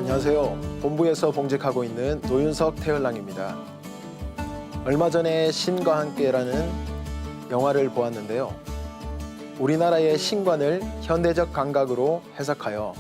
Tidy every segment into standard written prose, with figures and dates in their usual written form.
안녕하세요. 본부에서 봉직하고 있는 노윤석 태을랑입니다. 얼마 전에 신과 함께라는 영화를 보았는데요. 우리나라의 신관을 현대적 감각으로 해석하여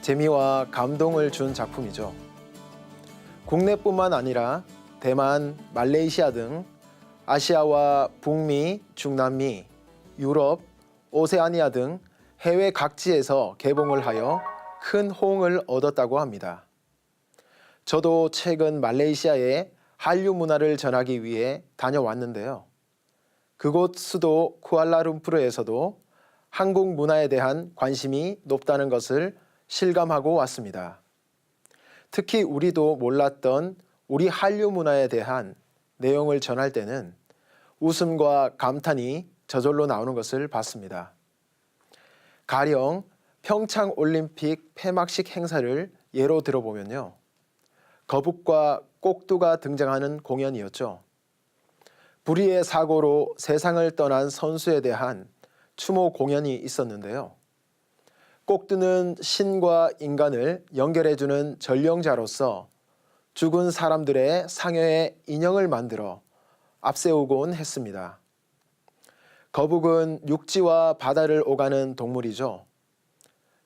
재미와 감동을 준 작품이죠. 국내뿐만 아니라 대만, 말레이시아 등 아시아와 북미, 중남미, 유럽, 오세아니아 등 해외 각지에서 개봉을 하여 큰 호응을 얻었다고 합니다. 저도 최근 말레이시아에 한류 문화를 전하기 위해 다녀왔는데요. 그곳 수도 쿠알라룸푸르에서도 한국 문화에 대한 관심이 높다는 것을 실감하고 왔습니다. 특히 우리도 몰랐던 우리 한류 문화에 대한 내용을 전할 때는 웃음과 감탄이 저절로 나오는 것을 봤습니다. 가령 평창 올림픽 폐막식 행사를 예로 들어보면요. 거북과 꼭두가 등장하는 공연이었죠. 불의의 사고로 세상을 떠난 선수에 대한 추모 공연이 있었는데요. 꼭두는 신과 인간을 연결해주는 전령자로서 죽은 사람들의 상여의 인형을 만들어 앞세우곤 했습니다. 거북은 육지와 바다를 오가는 동물이죠.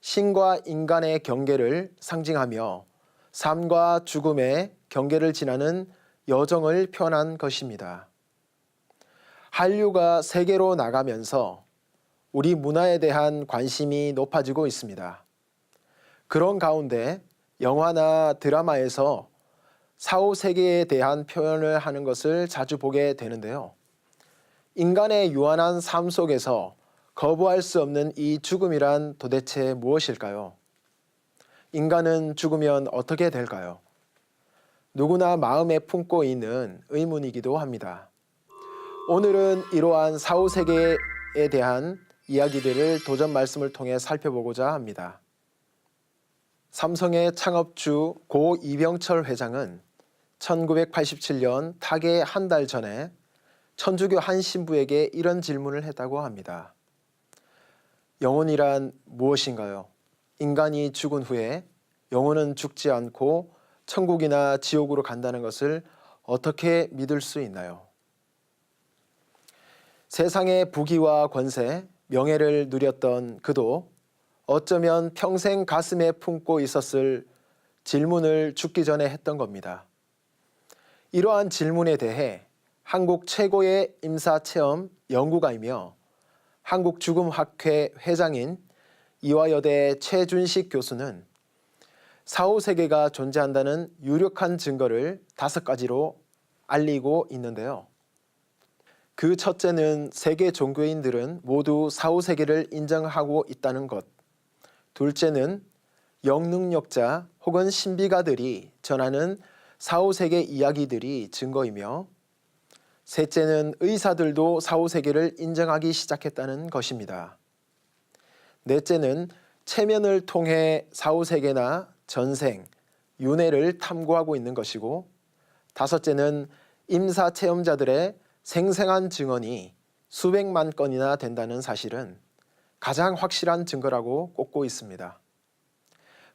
신과 인간의 경계를 상징하며 삶과 죽음의 경계를 지나는 여정을 표현한 것입니다. 한류가 세계로 나가면서 우리 문화에 대한 관심이 높아지고 있습니다. 그런 가운데 영화나 드라마에서 사후세계에 대한 표현을 하는 것을 자주 보게 되는데요. 인간의 유한한 삶 속에서 거부할 수 없는 이 죽음이란 도대체 무엇일까요? 인간은 죽으면 어떻게 될까요? 누구나 마음에 품고 있는 의문이기도 합니다. 오늘은 이러한 사후세계에 대한 이야기들을 도전 말씀을 통해 살펴보고자 합니다. 삼성의 창업주 고 이병철 회장은 1987년 타계 한 달 전에 천주교 한 신부에게 이런 질문을 했다고 합니다. 영혼이란 무엇인가요? 인간이 죽은 후에 영혼은 죽지 않고 천국이나 지옥으로 간다는 것을 어떻게 믿을 수 있나요? 세상의 부귀와 권세, 명예를 누렸던 그도 어쩌면 평생 가슴에 품고 있었을 질문을 죽기 전에 했던 겁니다. 이러한 질문에 대해 한국 최고의 임사체험 연구가이며 한국죽음학회 회장인 이화여대 최준식 교수는 사후세계가 존재한다는 유력한 증거를 5가지로 알리고 있는데요. 그 첫째는 세계 종교인들은 모두 사후세계를 인정하고 있다는 것. 둘째는 영능력자 혹은 신비가들이 전하는 사후세계 이야기들이 증거이며, 셋째는 의사들도 사후세계를 인정하기 시작했다는 것입니다. 넷째는 체면을 통해 사후세계나 전생, 윤회를 탐구하고 있는 것이고, 다섯째는 임사체험자들의 생생한 증언이 수백만 건이나 된다는 사실은 가장 확실한 증거라고 꼽고 있습니다.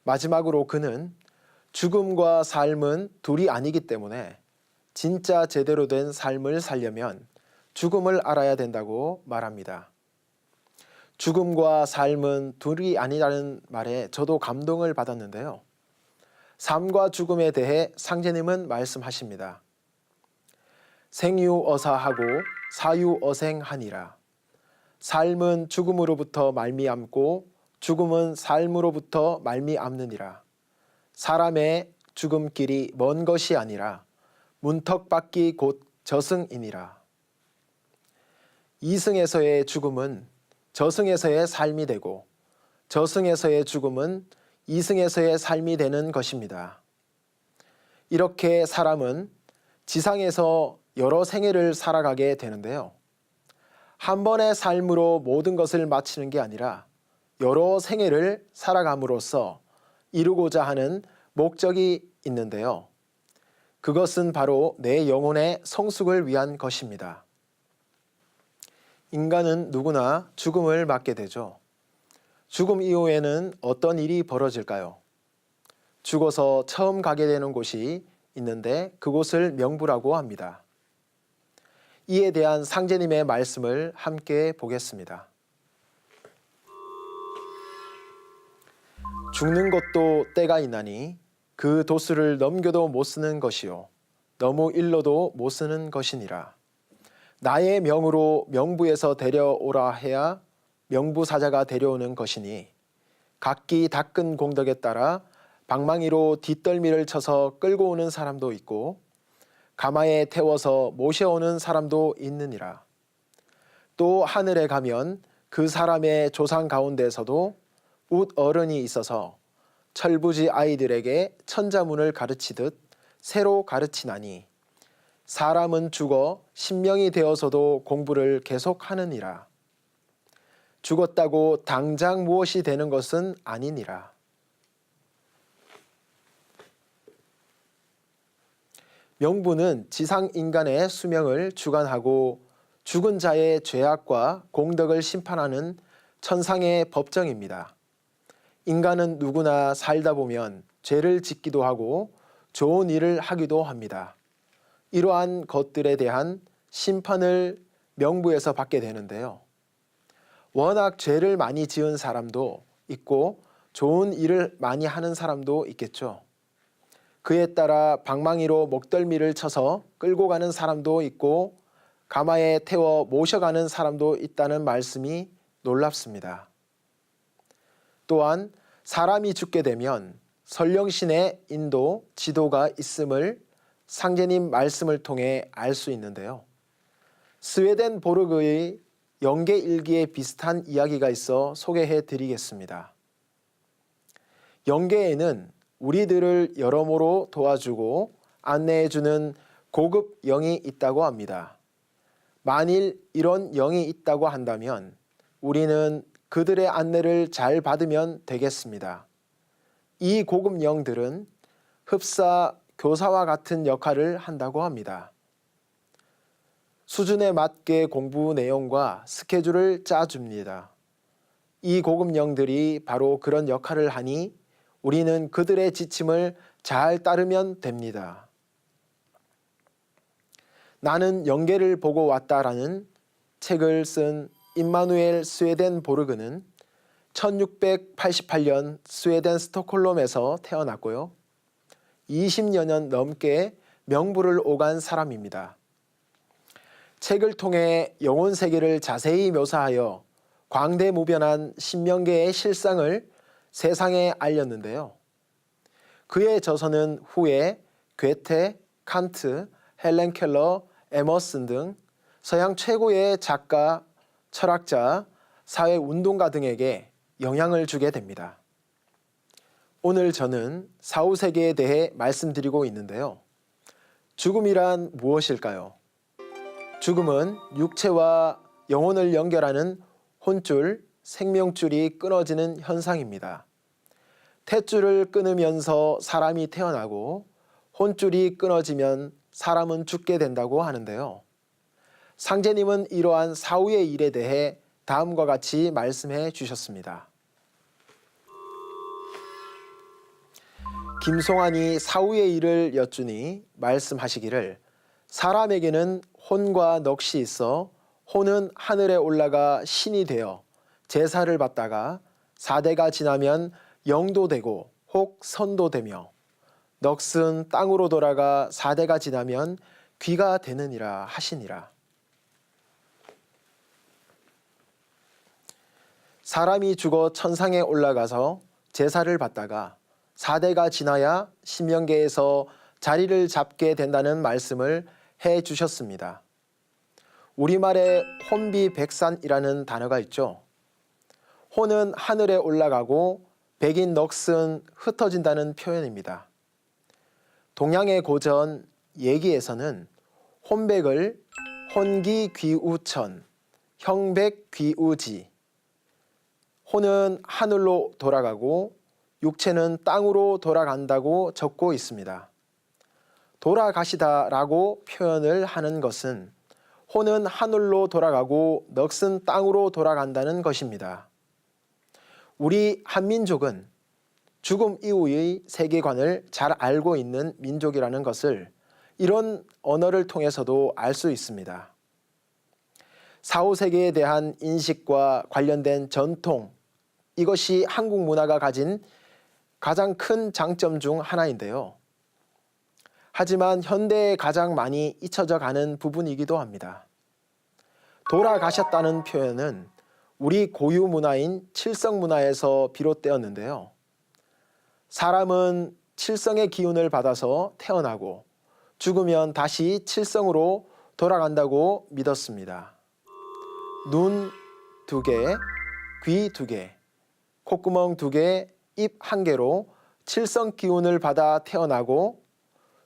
마지막으로 그는 죽음과 삶은 둘이 아니기 때문에 진짜 제대로 된 삶을 살려면 죽음을 알아야 된다고 말합니다. 죽음과 삶은 둘이 아니라는 말에 저도 감동을 받았는데요. 삶과 죽음에 대해 상제님은 말씀하십니다. 생유어사하고 사유어생하니라. 삶은 죽음으로부터 말미암고 죽음은 삶으로부터 말미암느니라. 사람의 죽음길이 먼 것이 아니라 문턱 밖이 곧 저승이니라. 이승에서의 죽음은 저승에서의 삶이 되고 저승에서의 죽음은 이승에서의 삶이 되는 것입니다. 이렇게 사람은 지상에서 여러 생애를 살아가게 되는데요. 한 번의 삶으로 모든 것을 마치는 게 아니라 여러 생애를 살아감으로써 이루고자 하는 목적이 있는데요. 그것은 바로 내 영혼의 성숙을 위한 것입니다. 인간은 누구나 죽음을 맞게 되죠. 죽음 이후에는 어떤 일이 벌어질까요? 죽어서 처음 가게 되는 곳이 있는데 그곳을 명부라고 합니다. 이에 대한 상제님의 말씀을 함께 보겠습니다. 죽는 것도 때가 있나니 그 도수를 넘겨도 못 쓰는 것이요 너무 일러도 못 쓰는 것이니라. 나의 명으로 명부에서 데려오라 해야 명부사자가 데려오는 것이니 각기 닦은 공덕에 따라 방망이로 뒷덜미를 쳐서 끌고 오는 사람도 있고 가마에 태워서 모셔오는 사람도 있느니라. 또 하늘에 가면 그 사람의 조상 가운데서도 웃 어른이 있어서 철부지 아이들에게 천자문을 가르치듯 새로 가르치나니 사람은 죽어 신명이 되어서도 공부를 계속하느니라. 죽었다고 당장 무엇이 되는 것은 아니니라. 명부는 지상 인간의 수명을 주관하고 죽은 자의 죄악과 공덕을 심판하는 천상의 법정입니다. 인간은 누구나 살다 보면 죄를 짓기도 하고 좋은 일을 하기도 합니다. 이러한 것들에 대한 심판을 명부에서 받게 되는데요. 워낙 죄를 많이 지은 사람도 있고 좋은 일을 많이 하는 사람도 있겠죠. 그에 따라 방망이로 목덜미를 쳐서 끌고 가는 사람도 있고 가마에 태워 모셔가는 사람도 있다는 말씀이 놀랍습니다. 또한 사람이 죽게 되면 설령신의 인도, 지도가 있음을 상제님 말씀을 통해 알 수 있는데요. 스웨덴 보르그의 영계일기에 비슷한 이야기가 있어 소개해 드리겠습니다. 영계에는 우리들을 여러모로 도와주고 안내해주는 고급 영이 있다고 합니다. 만일 이런 영이 있다고 한다면 우리는 그들의 안내를 잘 받으면 되겠습니다. 이 고급 영들은 흡사, 교사와 같은 역할을 한다고 합니다. 수준에 맞게 공부 내용과 스케줄을 짜줍니다. 이 고급 영들이 바로 그런 역할을 하니 우리는 그들의 지침을 잘 따르면 됩니다. 나는 영계를 보고 왔다라는 책을 쓴 임마누엘 스웨덴보르그는 1688년 스웨덴 스톡홀름에서 태어났고요. 20여 년 넘게 명부를 오간 사람입니다. 책을 통해 영혼 세계를 자세히 묘사하여 광대무변한 신명계의 실상을 세상에 알렸는데요. 그의 저서는 후에 괴테, 칸트, 헬렌 켈러, 에머슨 등 서양 최고의 작가, 철학자, 사회운동가 등에게 영향을 주게 됩니다. 오늘 저는 사후세계에 대해 말씀드리고 있는데요. 죽음이란 무엇일까요? 죽음은 육체와 영혼을 연결하는 혼줄, 생명줄이 끊어지는 현상입니다. 탯줄을 끊으면서 사람이 태어나고 혼줄이 끊어지면 사람은 죽게 된다고 하는데요. 상제님은 이러한 사후의 일에 대해 다음과 같이 말씀해 주셨습니다. 김송환이 사후의 일을 여쭈니 말씀하시기를 사람에게는 혼과 넋이 있어 혼은 하늘에 올라가 신이 되어 제사를 받다가 4대가 지나면 영도 되고 혹 선도 되며 넋은 땅으로 돌아가 4대가 지나면 귀가 되느니라 하시니라. 사람이 죽어 천상에 올라가서 제사를 받다가 4대가 지나야 신명계에서 자리를 잡게 된다는 말씀을 해 주셨습니다. 우리말에 혼비백산이라는 단어가 있죠. 혼은 하늘에 올라가고 백인 넋은 흩어진다는 표현입니다. 동양의 고전 예기에서는 혼백을 혼기귀우천, 형백귀우지, 혼은 하늘로 돌아가고 육체는 땅으로 돌아간다고 적고 있습니다. 돌아가시다라고 표현을 하는 것은 혼은 하늘로 돌아가고 넋은 땅으로 돌아간다는 것입니다. 우리 한민족은 죽음 이후의 세계관을 잘 알고 있는 민족이라는 것을 이런 언어를 통해서도 알 수 있습니다. 4, 5세계에 대한 인식과 관련된 전통, 이것이 한국 문화가 가진 가장 큰 장점 중 하나인데요. 하지만 현대에 가장 많이 잊혀져 가는 부분이기도 합니다. 돌아가셨다는 표현은 우리 고유 문화인 칠성 문화에서 비롯되었는데요. 사람은 칠성의 기운을 받아서 태어나고 죽으면 다시 칠성으로 돌아간다고 믿었습니다. 눈 2개, 귀 2개, 콧구멍 2개, 입 1개로 칠성 기운을 받아 태어나고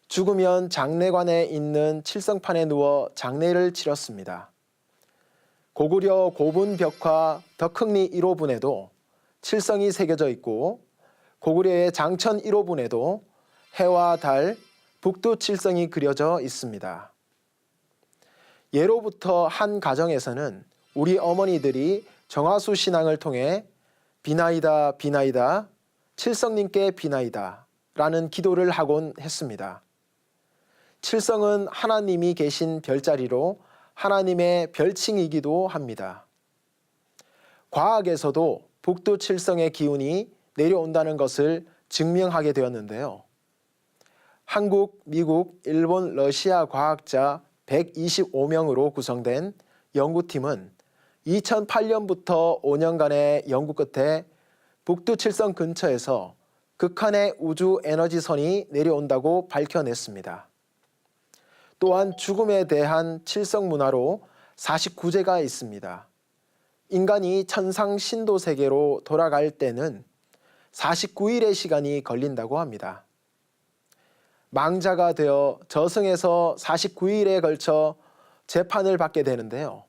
죽으면 장례관에 있는 칠성판에 누워 장례를 치렀습니다. 고구려 고분벽화 덕흥리 1호분에도 칠성이 새겨져 있고 고구려의 장천 1호분에도 해와 달, 북두칠성이 그려져 있습니다. 예로부터 한 가정에서는 우리 어머니들이 정화수 신앙을 통해 비나이다 비나이다 칠성님께 비나이다 라는 기도를 하곤 했습니다. 칠성은 하나님이 계신 별자리로 하나님의 별칭이기도 합니다. 과학에서도 북두칠성의 기운이 내려온다는 것을 증명하게 되었는데요. 한국, 미국, 일본, 러시아 과학자 125명으로 구성된 연구팀은 2008년부터 5년간의 연구 끝에 북두칠성 근처에서 극한의 우주 에너지선이 내려온다고 밝혀냈습니다. 또한 죽음에 대한 칠성 문화로 49제가 있습니다. 인간이 천상 신도 세계로 돌아갈 때는 49일의 시간이 걸린다고 합니다. 망자가 되어 저승에서 49일에 걸쳐 재판을 받게 되는데요.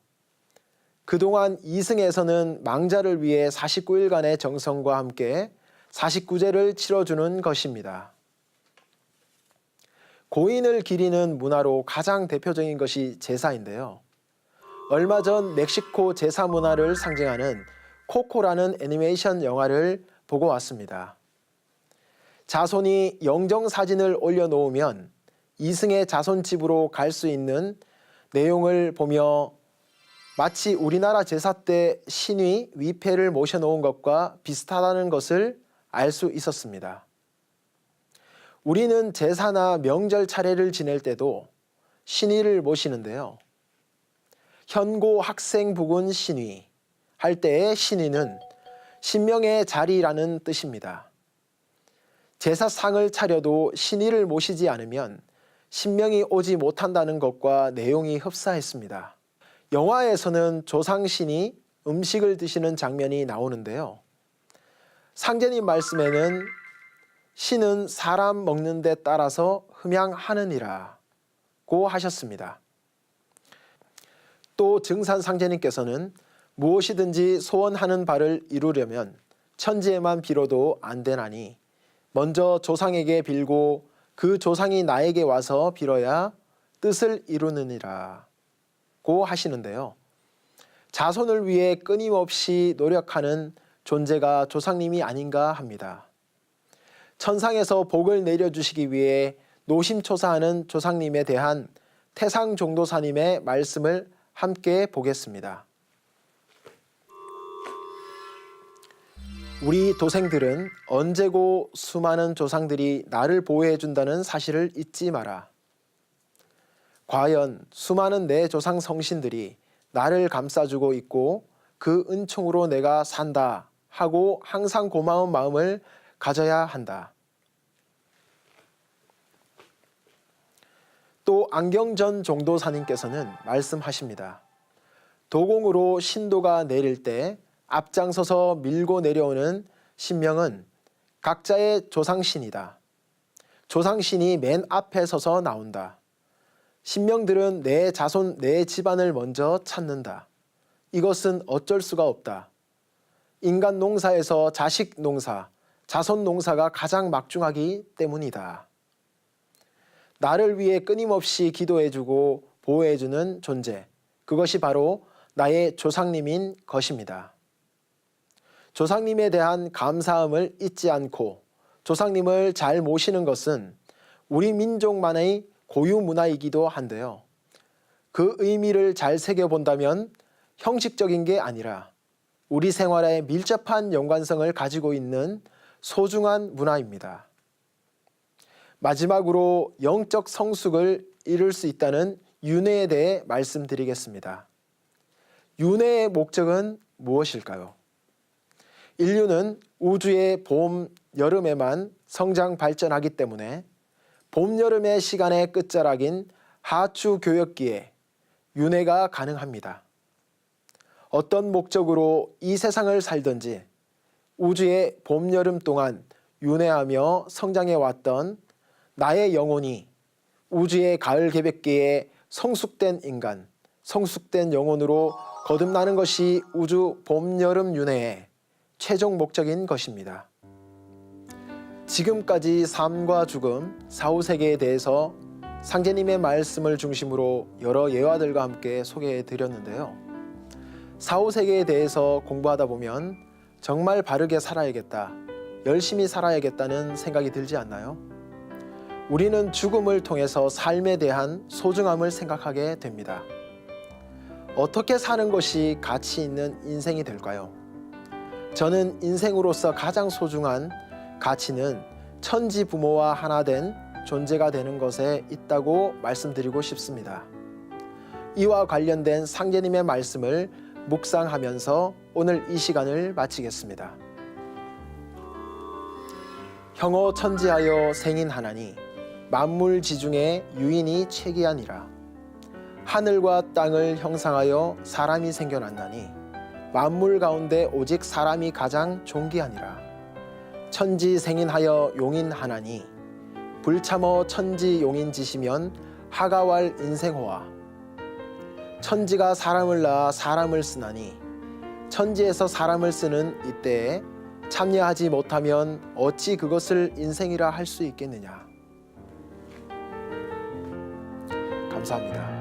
그동안 이승에서는 망자를 위해 49일간의 정성과 함께 49제를 치러주는 것입니다. 고인을 기리는 문화로 가장 대표적인 것이 제사인데요. 얼마 전 멕시코 제사 문화를 상징하는 코코라는 애니메이션 영화를 보고 왔습니다. 자손이 영정사진을 올려놓으면 이승의 자손 집으로 갈 수 있는 내용을 보며 마치 우리나라 제사 때 신이 위패를 모셔놓은 것과 비슷하다는 것을 알 수 있었습니다. 우리는 제사나 명절 차례를 지낼 때도 신위를 모시는데요. 현고 학생 부군 신위 할 때의 신위는 신명의 자리라는 뜻입니다. 제사상을 차려도 신위를 모시지 않으면 신명이 오지 못한다는 것과 내용이 흡사했습니다. 영화에서는 조상신이 음식을 드시는 장면이 나오는데요. 상제님 말씀에는 신은 사람 먹는 데 따라서 흠양하느니라 고 하셨습니다. 또 증산 상제님께서는 무엇이든지 소원하는 바를 이루려면 천지에만 빌어도 안 되나니 먼저 조상에게 빌고 그 조상이 나에게 와서 빌어야 뜻을 이루느니라 고 하시는데요. 자손을 위해 끊임없이 노력하는 존재가 조상님이 아닌가 합니다. 천상에서 복을 내려주시기 위해 노심초사하는 조상님에 대한 태상종도사님의 말씀을 함께 보겠습니다. 우리 도생들은 언제고 수많은 조상들이 나를 보호해준다는 사실을 잊지 마라. 과연 수많은 내 조상 성신들이 나를 감싸주고 있고 그 은총으로 내가 산다 하고 항상 고마운 마음을 가져야 한다. 또 안경전 종도사님께서는 말씀하십니다. 도공으로 신도가 내릴 때 앞장서서 밀고 내려오는 신명은 각자의 조상신이다. 조상신이 맨 앞에 서서 나온다. 신명들은 내 자손, 내 집안을 먼저 찾는다. 이것은 어쩔 수가 없다. 인간 농사에서 자식 농사, 자손 농사가 가장 막중하기 때문이다. 나를 위해 끊임없이 기도해주고 보호해주는 존재, 그것이 바로 나의 조상님인 것입니다. 조상님에 대한 감사함을 잊지 않고 조상님을 잘 모시는 것은 우리 민족만의 고유 문화이기도 한데요. 그 의미를 잘 새겨본다면 형식적인 게 아니라 우리 생활에 밀접한 연관성을 가지고 있는 소중한 문화입니다. 마지막으로 영적 성숙을 이룰 수 있다는 윤회에 대해 말씀드리겠습니다. 윤회의 목적은 무엇일까요? 인류는 우주의 봄, 여름에만 성장 발전하기 때문에 봄, 여름의 시간의 끝자락인 하추 교역기에 윤회가 가능합니다. 어떤 목적으로 이 세상을 살든지 우주의 봄, 여름 동안 윤회하며 성장해 왔던 나의 영혼이 우주의 가을 개백기에 성숙된 인간, 성숙된 영혼으로 거듭나는 것이 우주 봄, 여름 윤회의 최종 목적인 것입니다. 지금까지 삶과 죽음, 사후세계에 대해서 상제님의 말씀을 중심으로 여러 예화들과 함께 소개해 드렸는데요. 사후세계에 대해서 공부하다 보면 정말 바르게 살아야겠다, 열심히 살아야겠다는 생각이 들지 않나요? 우리는 죽음을 통해서 삶에 대한 소중함을 생각하게 됩니다. 어떻게 사는 것이 가치 있는 인생이 될까요? 저는 인생으로서 가장 소중한 가치는 천지 부모와 하나 된 존재가 되는 것에 있다고 말씀드리고 싶습니다. 이와 관련된 상제님의 말씀을 묵상하면서 오늘 이 시간을 마치겠습니다. 형어 천지하여 생인하나니 만물 지중에 유인이 최기하니라. 하늘과 땅을 형상하여 사람이 생겨났나니 만물 가운데 오직 사람이 가장 존귀하니라. 천지 생인하여 용인하나니 불참어 천지 용인지시면 하가왈 인생호와. 천지가 사람을 낳아 사람을 쓰나니 천지에서 사람을 쓰는 이때에 참여하지 못하면 어찌 그것을 인생이라 할 수 있겠느냐. 감사합니다.